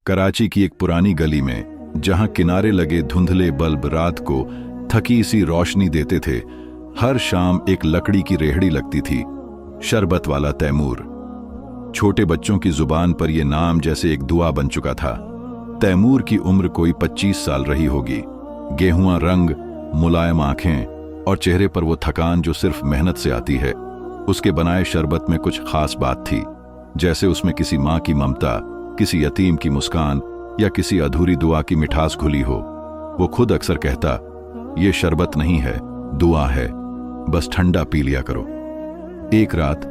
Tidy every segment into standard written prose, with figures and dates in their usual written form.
कराची की एक पुरानी गली में, जहां किनारे लगे धुंधले बल्ब रात को थकी सी रोशनी देते थे, हर शाम एक लकड़ी की रेहड़ी लगती थी। शरबत वाला तैमूर। छोटे बच्चों की जुबान पर यह नाम जैसे एक दुआ बन चुका था। तैमूर की उम्र कोई 25 साल रही होगी। गेहुआ रंग, मुलायम आंखें और चेहरे पर वो थकान जो सिर्फ मेहनत से आती है। उसके बनाए शरबत में कुछ खास बात थी, जैसे उसमें किसी माँ की ममता, किसी यतीम की मुस्कान या किसी अधूरी दुआ की मिठास घुली हो। वो खुद अक्सर कहता, ये शरबत नहीं है, दुआ है, बस ठंडा पी लिया करो। एक रात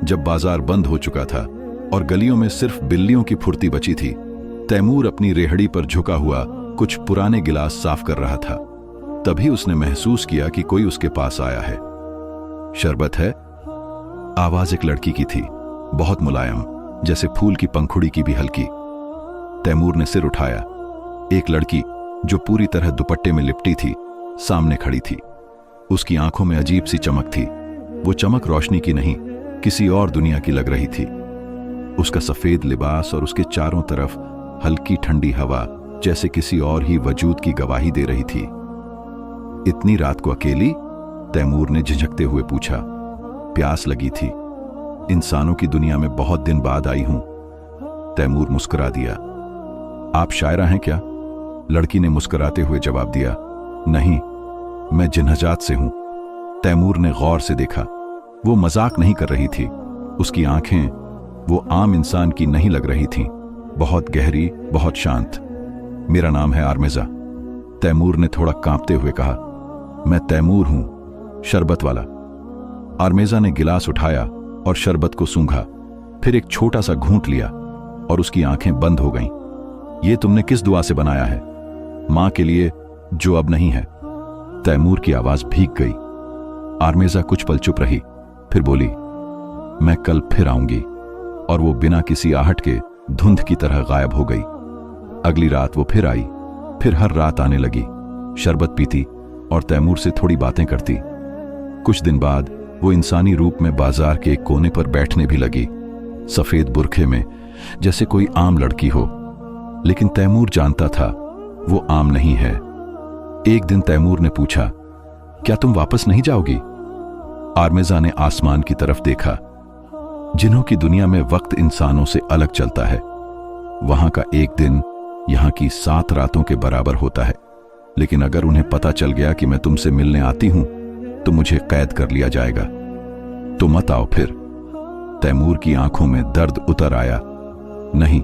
जब बाजार बंद हो चुका था और गलियों में सिर्फ बिल्लियों की फुर्ती बची थी, तैमूर अपनी रेहड़ी पर झुका हुआ कुछ पुराने गिलास साफ कर रहा था। तभी उसने महसूस किया कि कोई उसके पास आया है। शरबत है? आवाज एक लड़की की थी, बहुत मुलायम, जैसे फूल की पंखुड़ी की भी हल्की। तैमूर ने सिर उठाया। एक लड़की जो पूरी तरह दुपट्टे में लिपटी थी, सामने खड़ी थी। उसकी आंखों में अजीब सी चमक थी। वो चमक रोशनी की नहीं, किसी और दुनिया की लग रही थी। उसका सफेद लिबास और उसके चारों तरफ हल्की ठंडी हवा जैसे किसी और ही वजूद की गवाही दे रही थी। इतनी रात को अकेली? तैमूर ने झिझकते हुए पूछा। प्यास लगी थी। इंसानों की दुनिया में बहुत दिन बाद आई हूं। तैमूर मुस्कुरा दिया। आप शायरा हैं क्या? लड़की ने मुस्कुराते हुए जवाब दिया। नहीं, मैं जिन्हजात से हूं। तैमूर ने गौर से देखा। वो मजाक नहीं कर रही थी। उसकी आंखें वो आम इंसान की नहीं लग रही थीं, बहुत गहरी, बहुत शांत। मेरा नाम है आर्मेजा। तैमूर ने थोड़ा कांपते हुए कहा। मैं तैमूर हूं, शरबत वाला। आर्मेजा ने गिलास उठाया और शरबत को सूंघा, फिर एक छोटा सा घूंट लिया और उसकी आंखें बंद हो गईं। ये तुमने किस दुआ से बनाया है? मां के लिए, जो अब नहीं है। तैमूर की आवाज भीग गई। आर्मेजा कुछ पल चुप रही, फिर बोली, मैं कल फिर आऊंगी। और वो बिना किसी आहट के धुंध की तरह गायब हो गई। अगली रात वो फिर आई, फिर हर रात आने लगी, शरबत पीती और तैमूर से थोड़ी बातें करती। कुछ दिन बाद वो इंसानी रूप में बाजार के एक कोने पर बैठने भी लगी, सफेद बुरखे में, जैसे कोई आम लड़की हो। लेकिन तैमूर जानता था वो आम नहीं है। एक दिन तैमूर ने पूछा, क्या तुम वापस नहीं जाओगी? आर्मेजा ने आसमान की तरफ देखा। जिन्हों की दुनिया में वक्त इंसानों से अलग चलता है, वहां का एक दिन यहां की 7 रातों के बराबर होता है। लेकिन अगर उन्हें पता चल गया कि मैं तुमसे मिलने आती हूं तो मुझे कैद कर लिया जाएगा। तो मत आओ फिर। तैमूर की आंखों में दर्द उतर आया। नहीं,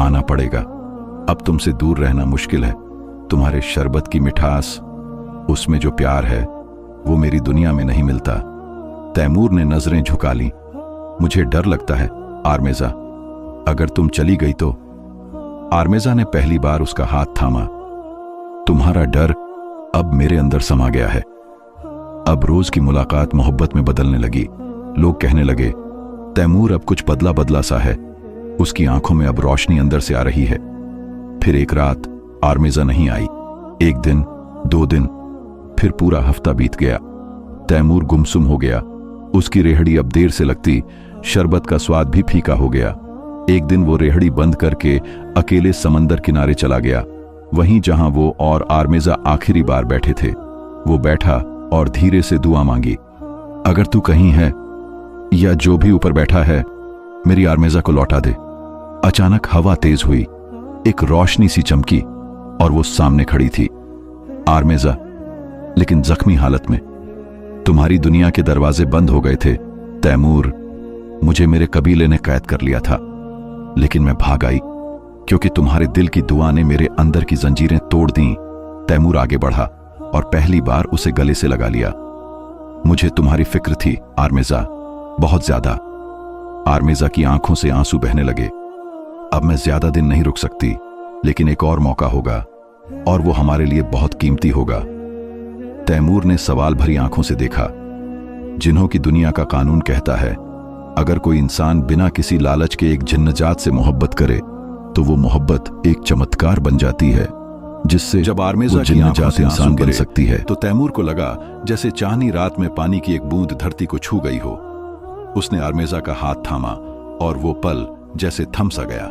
आना पड़ेगा। अब तुमसे दूर रहना मुश्किल है। तुम्हारे शरबत की मिठास, उसमें जो प्यार है, वो मेरी दुनिया में नहीं मिलता। तैमूर ने नजरें झुका ली। मुझे डर लगता है आर्मेजा, अगर तुम चली गई तो। आर्मेजा ने पहली बार उसका हाथ थामा। तुम्हारा डर अब मेरे अंदर समा गया है। अब रोज की मुलाकात मोहब्बत में बदलने लगी। लोग कहने लगे, तैमूर अब कुछ बदला बदला सा है। उसकी आंखों में अब रोशनी अंदर से आ रही है। फिर एक रात आर्मेजा नहीं आई। एक दिन, 2 दिन, फिर पूरा हफ्ता बीत गया। तैमूर गुमसुम हो गया। उसकी रेहड़ी अब देर से लगती, शरबत का स्वाद भी फीका हो गया। एक दिन वो रेहड़ी बंद करके अकेले समंदर किनारे चला गया, वहीं जहां वो और आर्मेजा आखिरी बार बैठे थे। वो बैठा और धीरे से दुआ मांगी। अगर तू कहीं है, या जो भी ऊपर बैठा है, मेरी आर्मेजा को लौटा दे। अचानक हवा तेज हुई, एक रोशनी सी चमकी और वो सामने खड़ी थी। आर्मेजा, लेकिन जख्मी हालत में। तुम्हारी दुनिया के दरवाजे बंद हो गए थे तैमूर। मुझे मेरे कबीले ने कैद कर लिया था, लेकिन मैं भाग आई क्योंकि तुम्हारे दिल की दुआ ने मेरे अंदर की जंजीरें तोड़ दी। तैमूर आगे बढ़ा और पहली बार उसे गले से लगा लिया। मुझे तुम्हारी फिक्र थी आर्मेजा, बहुत ज्यादा। आर्मेजा की आंखों से आंसू बहने लगे। अब मैं ज्यादा दिन नहीं रुक सकती, लेकिन एक और मौका होगा और वो हमारे लिए बहुत कीमती होगा। तैमूर ने सवाल भरी आंखों से देखा। जिन्हों की दुनिया का कानून कहता है, अगर कोई इंसान बिना किसी लालच के एक जिन्नजात से मोहब्बत करे तो वो मोहब्बत एक चमत्कार बन जाती है, जिससे जब आर्मेजा की आंखों से इंसान बन सकती है। तो तैमूर को लगा जैसे चांदनी रात में पानी की एक बूंद धरती को छू गई हो। उसने आर्मेजा का हाथ थामा और वो पल जैसे थम सा गया।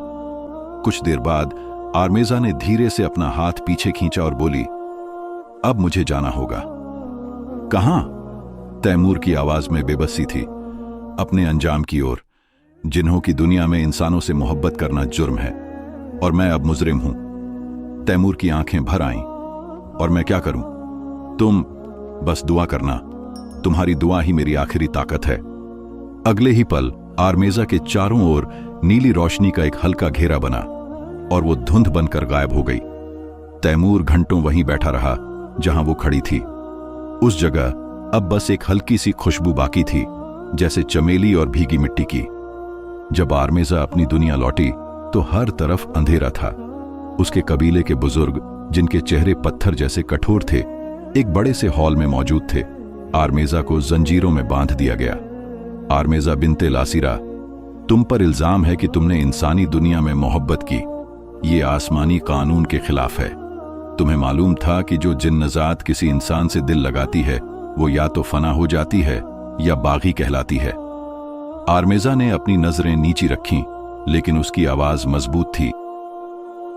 कुछ देर बाद आर्मेजा ने धीरे से अपना हाथ पीछे खींचा और बोली, अब मुझे जाना होगा। कहां? तैमूर की आवाज में बेबसी थी। अपने अंजाम की ओर, जिन्हों की दुनिया में इंसानों से मोहब्बत करना जुर्म है और मैं अब मुजरिम हूं। तैमूर की आंखें भर आईं। और मैं क्या करूं? तुम बस दुआ करना, तुम्हारी दुआ ही मेरी आखिरी ताकत है। अगले ही पल आर्मेजा के चारों ओर नीली रोशनी का एक हल्का घेरा बना और वो धुंध बनकर गायब हो गई। तैमूर घंटों वहीं बैठा रहा जहां वो खड़ी थी। उस जगह अब बस एक हल्की सी खुशबू बाकी थी, जैसे चमेली और भीगी मिट्टी की। जब आर्मेजा अपनी दुनिया लौटी तो हर तरफ अंधेरा था। उसके कबीले के बुजुर्ग, जिनके चेहरे पत्थर जैसे कठोर थे, एक बड़े से हॉल में मौजूद थे। आर्मेजा को जंजीरों में बांध दिया गया। आर्मेजा बिनते लासिरा, तुम पर इल्जाम है कि तुमने इंसानी दुनिया में मोहब्बत की। ये आसमानी कानून के खिलाफ है। तुम्हें मालूम था कि जो जिन्नजात किसी इंसान से दिल लगाती है वो या तो फना हो जाती है या बागी कहलाती है। आर्मेजा ने अपनी नजरें नीची रखीं, लेकिन उसकी आवाज मजबूत थी।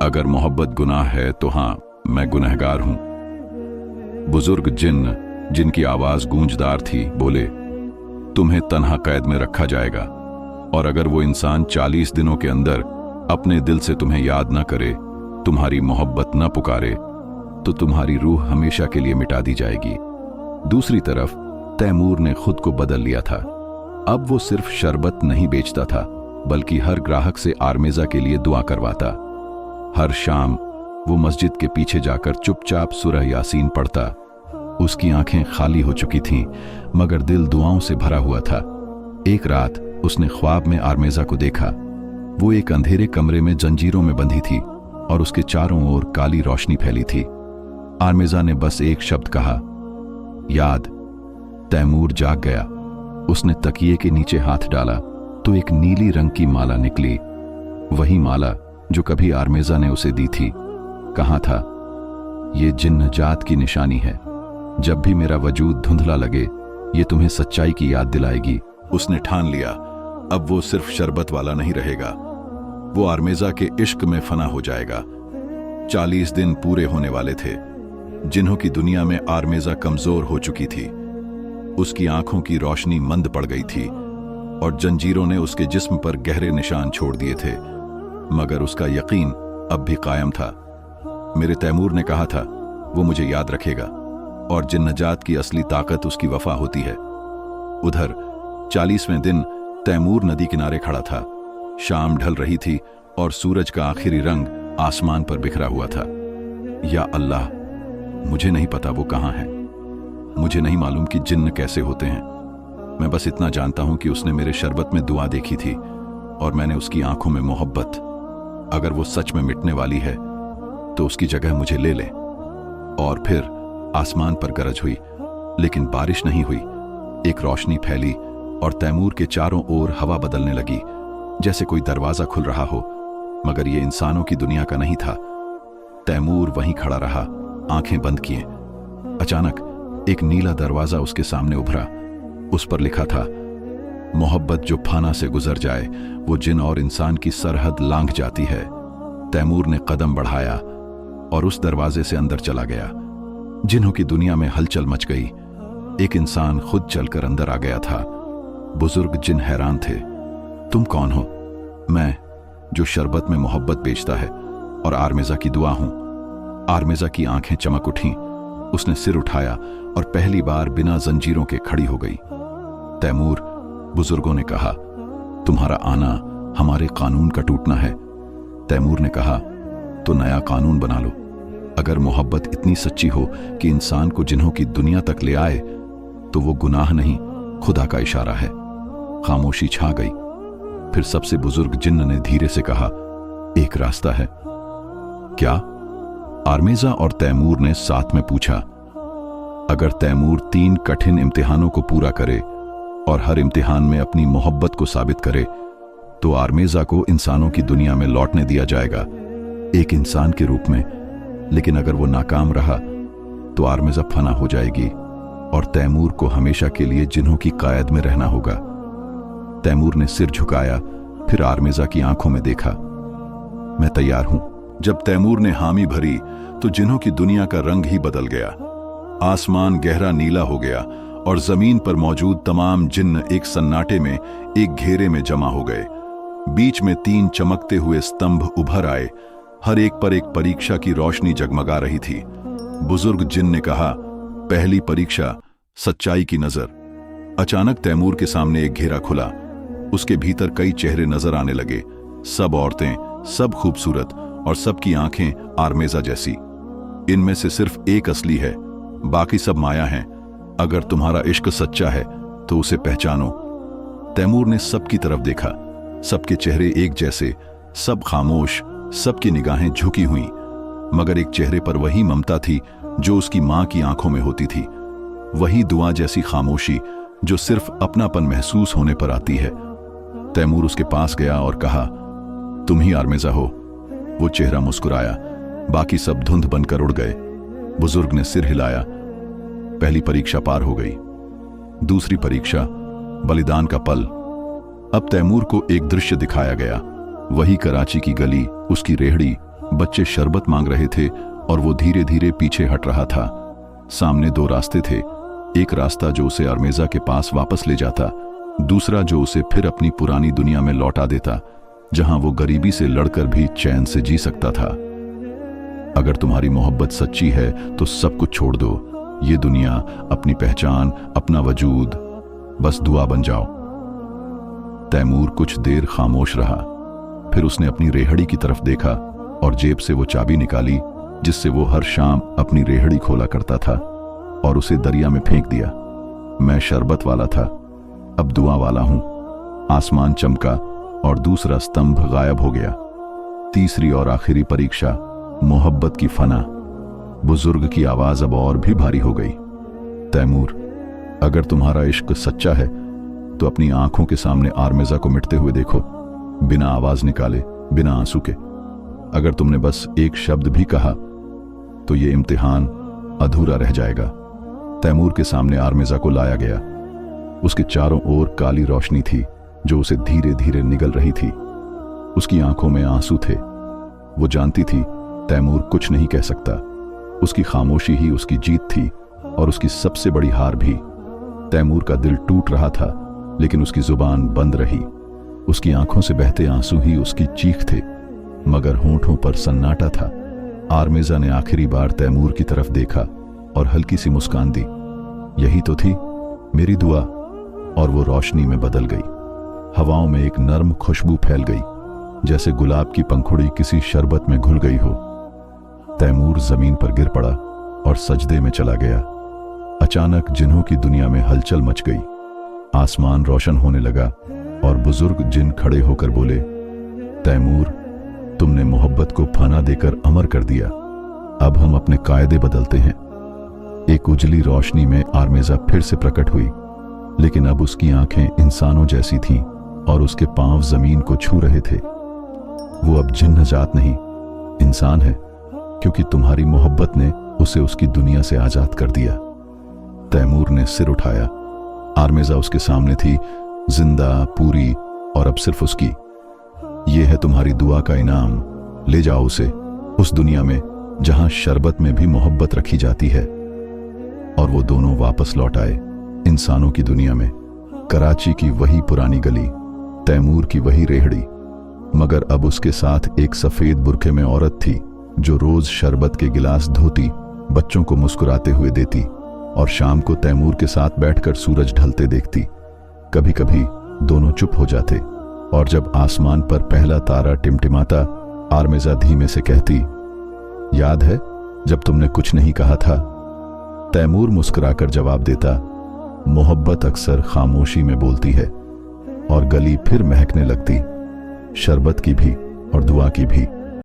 अगर मोहब्बत गुनाह है तो हां, मैं गुनहगार हूं। बुजुर्ग जिन्न, जिनकी आवाज गूंजदार थी, बोले, तुम्हें तन्हा कैद में रखा जाएगा और अगर वो इंसान 40 दिनों के अंदर अपने दिल से तुम्हें याद न करे, तुम्हारी मोहब्बत न पुकारे, तो तुम्हारी रूह हमेशा के लिए मिटा दी जाएगी। दूसरी तरफ तैमूर ने खुद को बदल लिया था। अब वो सिर्फ शरबत नहीं बेचता था, बल्कि हर ग्राहक से आर्मेजा के लिए दुआ करवाता। हर शाम वो मस्जिद के पीछे जाकर चुपचाप सूरह यासीन पढ़ता। उसकी आंखें खाली हो चुकी थीं, मगर दिल दुआओं से भरा हुआ था। एक रात उसने ख्वाब में आर्मेजा को देखा। वो एक अंधेरे कमरे में जंजीरों में बंधी थी और उसके चारों ओर काली रोशनी फैली थी। आर्मेजा ने बस एक शब्द कहा, याद। तैमूर जाग गया। उसने तकिए के नीचे हाथ डाला तो एक नीली रंग की माला निकली। वही माला जो कभी आर्मेजा ने उसे दी थी। कहा था, ये जिन्न जात की निशानी है। जब भी मेरा वजूद धुंधला लगे, ये तुम्हें सच्चाई की याद दिलाएगी। उसने ठान लिया, अब वो सिर्फ शरबत वाला नहीं रहेगा, वो आर्मेजा के इश्क में फना हो जाएगा। 40 दिन पूरे होने वाले थे। जिन्हों की दुनिया में आर्मेजा कमजोर हो चुकी थी। उसकी आंखों की रोशनी मंद पड़ गई थी और जंजीरों ने उसके जिस्म पर गहरे निशान छोड़ दिए थे, मगर उसका यकीन अब भी कायम था। मेरे तैमूर ने कहा था, वो मुझे याद रखेगा और जिन्नजात की असली ताकत उसकी वफा होती है। उधर 40वें दिन तैमूर नदी किनारे खड़ा था। शाम ढल रही थी और सूरज का आखिरी रंग आसमान पर बिखरा हुआ था। या अल्लाह, मुझे नहीं पता वो कहां है। मुझे नहीं मालूम कि जिन्न कैसे होते हैं। मैं बस इतना जानता हूं कि उसने मेरे शरबत में दुआ देखी थी और मैंने उसकी आंखों में मोहब्बत। अगर वो सच में मिटने वाली है तो उसकी जगह मुझे ले ले। और फिर आसमान पर गरज हुई, लेकिन बारिश नहीं हुई। एक रोशनी फैली और तैमूर के चारों ओर हवा बदलने लगी, जैसे कोई दरवाजा खुल रहा हो, मगर ये इंसानों की दुनिया का नहीं था। तैमूर वहीं खड़ा रहा, आंखें बंद किए। अचानक एक नीला दरवाजा उसके सामने उभरा। उस पर लिखा था, मोहब्बत जो फाना से गुजर जाए वो जिन और इंसान की सरहद लांघ जाती है। तैमूर ने कदम बढ़ाया और उस दरवाजे से अंदर चला गया। जिन्हों की दुनिया में हलचल मच गई। एक इंसान खुद चलकर अंदर आ गया था। बुजुर्ग जिन हैरान थे। तुम कौन हो? मैं, जो शरबत में मोहब्बत बेचता है और आर्मेजा की दुआ हूं। आर्मेजा की आंखें चमक उठीं। उसने सिर उठाया और पहली बार बिना जंजीरों के खड़ी हो गई। तैमूर, बुजुर्गों ने कहा, तुम्हारा आना हमारे कानून का टूटना है। तैमूर ने कहा, तो नया कानून बना लो। अगर मोहब्बत इतनी सच्ची हो कि इंसान को जिन्हों की दुनिया तक ले आए, तो वो गुनाह नहीं, खुदा का इशारा है। खामोशी छा गई। फिर सबसे बुजुर्ग जिन्न ने धीरे से कहा, एक रास्ता है। क्या? आर्मेजा और तैमूर ने साथ में पूछा। अगर तैमूर 3 कठिन इम्तिहानों को पूरा करे और हर इम्तिहान में अपनी मोहब्बत को साबित करे, तो आर्मेजा को इंसानों की दुनिया में लौटने दिया जाएगा, एक इंसान के रूप में। लेकिन अगर वो नाकाम रहा तो आर्मेजा फना हो जाएगी और तैमूर को हमेशा के लिए जिन्हों की कायद में रहना होगा। तैमूर ने सिर झुकाया, फिर आर्मेजा की आंखों में देखा। मैं तैयार हूं। जब तैमूर ने हामी भरी तो जिन्हों की दुनिया का रंग ही बदल गया। आसमान गहरा नीला हो गया और जमीन पर मौजूद तमाम जिन्न एक सन्नाटे में, एक घेरे में जमा हो गए। बीच में 3 चमकते हुए स्तंभ उभर आए, हर एक पर एक परीक्षा की रोशनी जगमगा रही थी। बुजुर्ग जिन ने कहा, पहली परीक्षा, सच्चाई की नजर। अचानक तैमूर के सामने एक घेरा खुला। उसके भीतर कई चेहरे नजर आने लगे, सब औरतें, सब खूबसूरत और सबकी आंखें आर्मेजा जैसी। इनमें से सिर्फ एक असली है, बाकी सब माया हैं। अगर तुम्हारा इश्क सच्चा है तो उसे पहचानो। तैमूर ने सबकी तरफ देखा, सबके चेहरे एक जैसे, सब खामोश, सबकी निगाहें झुकी हुई, मगर एक चेहरे पर वही ममता थी जो उसकी मां की आंखों में होती थी, वही दुआ जैसी खामोशी जो सिर्फ अपनापन महसूस होने पर आती है। तैमूर उसके पास गया और कहा, तुम ही आर्मेजा हो। वो चेहरा मुस्कुराया, बाकी सब धुंध बनकर उड़ गए। बुजुर्ग ने सिर हिलाया। पहली परीक्षा पार हो गई। दूसरी परीक्षा, बलिदान का पल। अब तैमूर को एक दृश्य दिखाया गया, वही कराची की गली, उसकी रेहड़ी, बच्चे शरबत मांग रहे थे और वो धीरे धीरे पीछे हट रहा था। सामने 2 रास्ते थे, एक रास्ता जो उसे आर्मेजा के पास वापस ले जाता, दूसरा जो उसे फिर अपनी पुरानी दुनिया में लौटा देता, जहां वो गरीबी से लड़कर भी चैन से जी सकता था। अगर तुम्हारी मोहब्बत सच्ची है तो सब कुछ छोड़ दो, ये दुनिया, अपनी पहचान, अपना वजूद, बस दुआ बन जाओ। तैमूर कुछ देर खामोश रहा, फिर उसने अपनी रेहड़ी की तरफ देखा और जेब से वो चाबी निकाली जिससे वो हर शाम अपनी रेहड़ी खोला करता था, और उसे दरिया में फेंक दिया। मैं शरबत वाला था, अब दुआ वाला हूं। आसमान चमका और दूसरा स्तंभ गायब हो गया। तीसरी और आखिरी परीक्षा, मोहब्बत की फना। बुजुर्ग की आवाज अब और भी भारी हो गई। तैमूर, अगर तुम्हारा इश्क सच्चा है तो अपनी आंखों के सामने आर्मेजा को मिटते हुए देखो, बिना आवाज निकाले, बिना आंसू के। अगर तुमने बस एक शब्द भी कहा तो ये इम्तिहान अधूरा रह जाएगा। तैमूर के सामने आर्मेजा को लाया गया। उसके चारों ओर काली रोशनी थी जो उसे धीरे धीरे निगल रही थी। उसकी आंखों में आंसू थे। वो जानती थी तैमूर कुछ नहीं कह सकता। उसकी खामोशी ही उसकी जीत थी और उसकी सबसे बड़ी हार भी। तैमूर का दिल टूट रहा था, लेकिन उसकी जुबान बंद रही। उसकी आंखों से बहते आंसू ही उसकी चीख थे, मगर होंठों पर सन्नाटा था। आर्मेजा ने आखिरी बार तैमूर की तरफ देखा और हल्की सी मुस्कान दी। यही तो थी मेरी दुआ, और वो रोशनी में बदल गई। हवाओं में एक नर्म खुशबू फैल गई, जैसे गुलाब की पंखुड़ी किसी शरबत में घुल गई हो। तैमूर जमीन पर गिर पड़ा और सजदे में चला गया। अचानक जिन्हों की दुनिया में हलचल मच गई। आसमान रोशन होने लगा और बुजुर्ग जिन खड़े होकर बोले, तैमूर, तुमने मोहब्बत को फना देकर अमर कर दिया। अब हम अपने कायदे बदलते हैं। एक उजली रोशनी में आर्मेजा फिर से प्रकट हुई, लेकिन अब उसकी आंखें इंसानों जैसी थीं और उसके पांव जमीन को छू रहे थे। वो अब जिन्न जात नहीं, इंसान है, क्योंकि तुम्हारी मोहब्बत ने उसे उसकी दुनिया से आजाद कर दिया। तैमूर ने सिर उठाया। आर्मेजा उसके सामने थी, जिंदा, पूरी, और अब सिर्फ उसकी। ये है तुम्हारी दुआ का इनाम, ले जाओ उसे उस दुनिया में जहां शरबत में भी मोहब्बत रखी जाती है। और वो दोनों वापस लौट आए, इंसानों की दुनिया में। कराची की वही पुरानी गली, तैमूर की वही रेहड़ी, मगर अब उसके साथ एक सफेद बुर्के में औरत थी जो रोज शरबत के गिलास धोती, बच्चों को मुस्कुराते हुए देती और शाम को तैमूर के साथ बैठकर सूरज ढलते देखती। कभी कभी दोनों चुप हो जाते, और जब आसमान पर पहला तारा टिमटिमाता, आर्मेजा धीमे से कहती, याद है जब तुमने कुछ नहीं कहा था? तैमूर मुस्कुराकर जवाब देता, मोहब्बत अक्सर खामोशी में बोलती है। और गली फिर महकने लगती, शरबत की भी और दुआ की भी।